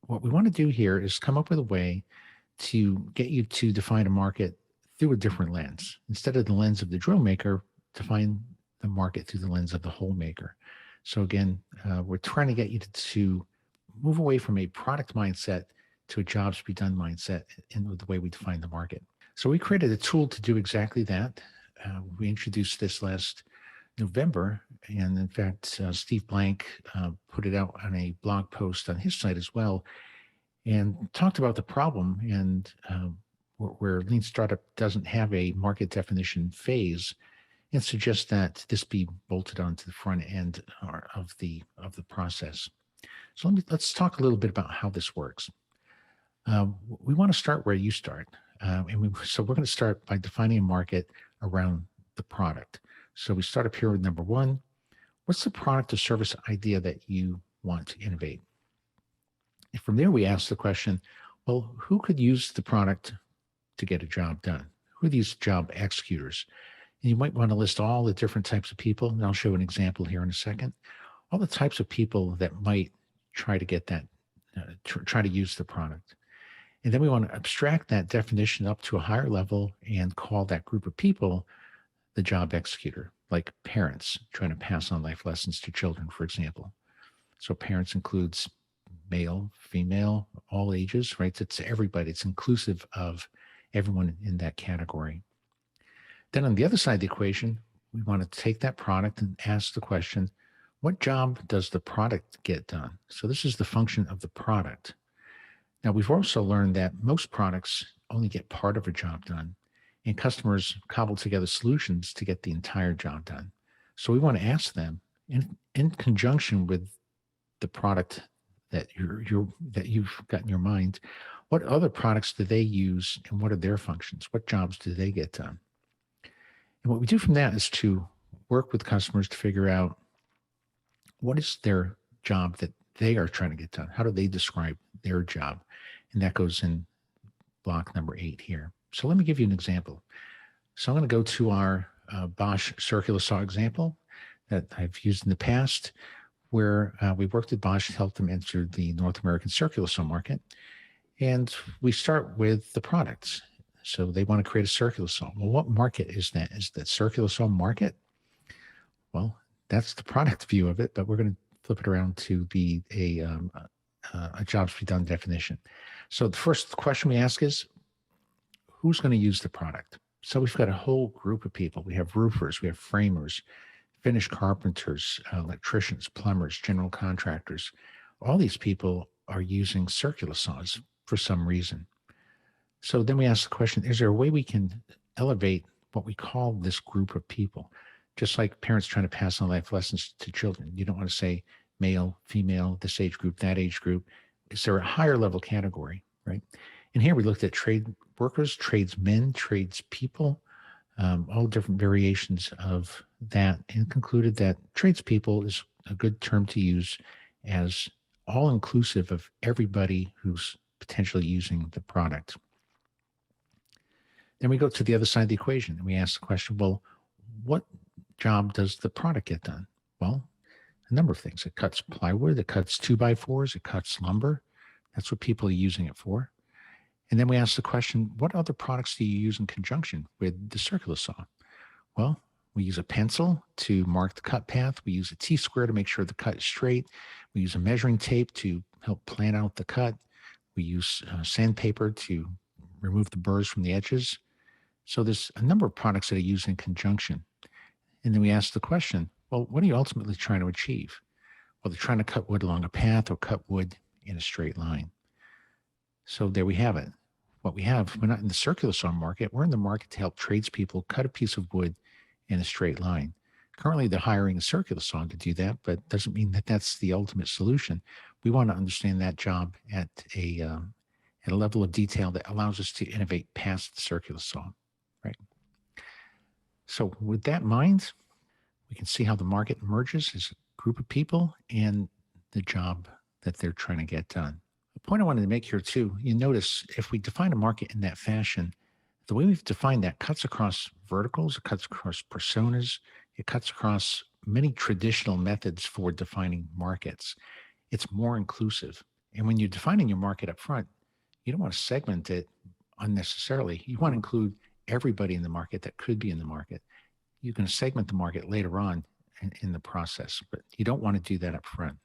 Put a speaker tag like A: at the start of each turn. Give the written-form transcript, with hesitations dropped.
A: what we want to do here is come up with a way to get you to define a market through a different lens. Instead of the lens of the drill maker, define the market through the lens of the hole maker. So again, we're trying to get you to move away from a product mindset to a jobs to be done mindset in the way we define the market. So we created a tool to do exactly that. We introduced this last November, and in fact, Steve Blank put it out on a blog post on his site as well, and talked about the problem and where Lean Startup doesn't have a market definition phase, and suggests that this be bolted onto the front end of the process. So let's talk a little bit about how this works. We want to start where you start, so we're going to start by defining a market around the product. So we start up here with number one. What's the product or service idea that you want to innovate? And from there, we ask the question, well, who could use the product to get a job done? Who are these job executors? And you might want to list all the different types of people, and I'll show an example here in a second. All the types of people that might try to get that, try to use the product. And then we want to abstract that definition up to a higher level and call that group of people the job executor, like parents trying to pass on life lessons to children, for example. So parents includes male, female, all ages, right? It's everybody. It's inclusive of everyone in that category. Then on the other side of the equation, we want to take that product and ask the question, what job does the product get done? So this is the function of the product. Now, we've also learned that most products only get part of a job done, and customers cobble together solutions to get the entire job done. So we want to ask them, in conjunction with the product that you've got in your mind, what other products do they use and what are their functions? What jobs do they get done? And what we do from that is to work with customers to figure out what is their job that they are trying to get done. How do they describe their job? And that goes in block number 8 here. So let me give you an example. So I'm going to go to our Bosch circular saw example that I've used in the past, where we worked with Bosch to help them enter the North American circular saw market. And we start with the products. So they want to create a circular saw. Well, what market is that? Is that circular saw market? Well, that's the product view of it, but we're going to flip it around to be a jobs to be done definition. So the first question we ask is, who's going to use the product? So we've got a whole group of people. We have roofers, we have framers, finished carpenters, electricians, plumbers, general contractors. All these people are using circular saws for some reason. So then we ask the question, is there a way we can elevate what we call this group of people? Just like parents trying to pass on life lessons to children. You don't want to say male, female, this age group, that age group. Is there a higher level category, right? And here we looked at trade workers, tradesmen, tradespeople, all different variations of that, and concluded that tradespeople is a good term to use as all inclusive of everybody who's potentially using the product. Then we go to the other side of the equation and we ask the question, well, what job does the product get done? Well, a number of things. It cuts plywood, it cuts 2x4s, it cuts lumber. That's what people are using it for. And then we ask the question, what other products do you use in conjunction with the circular saw? Well, we use a pencil to mark the cut path. We use a T-square to make sure the cut is straight. We use a measuring tape to help plan out the cut. We use sandpaper to remove the burrs from the edges. So there's a number of products that are used in conjunction. And then we ask the question, well, what are you ultimately trying to achieve? Well, they're trying to cut wood along a path or cut wood in a straight line. So there we have it. What we have, we're not in the circular saw market. We're in the market to help tradespeople cut a piece of wood in a straight line. Currently, they're hiring a circular saw to do that, but doesn't mean that that's the ultimate solution. We want to understand that job at a level of detail that allows us to innovate past the circular saw, right? So with that in mind, we can see how the market emerges as a group of people and the job that they're trying to get done. The point I wanted to make here too, you notice if we define a market in that fashion, the way we've defined that cuts across verticals, it cuts across personas, it cuts across many traditional methods for defining markets. It's more inclusive. And when you're defining your market up front, you don't want to segment it unnecessarily. You want to include everybody in the market that could be in the market. You can segment the market later on in the process, but you don't want to do that up front.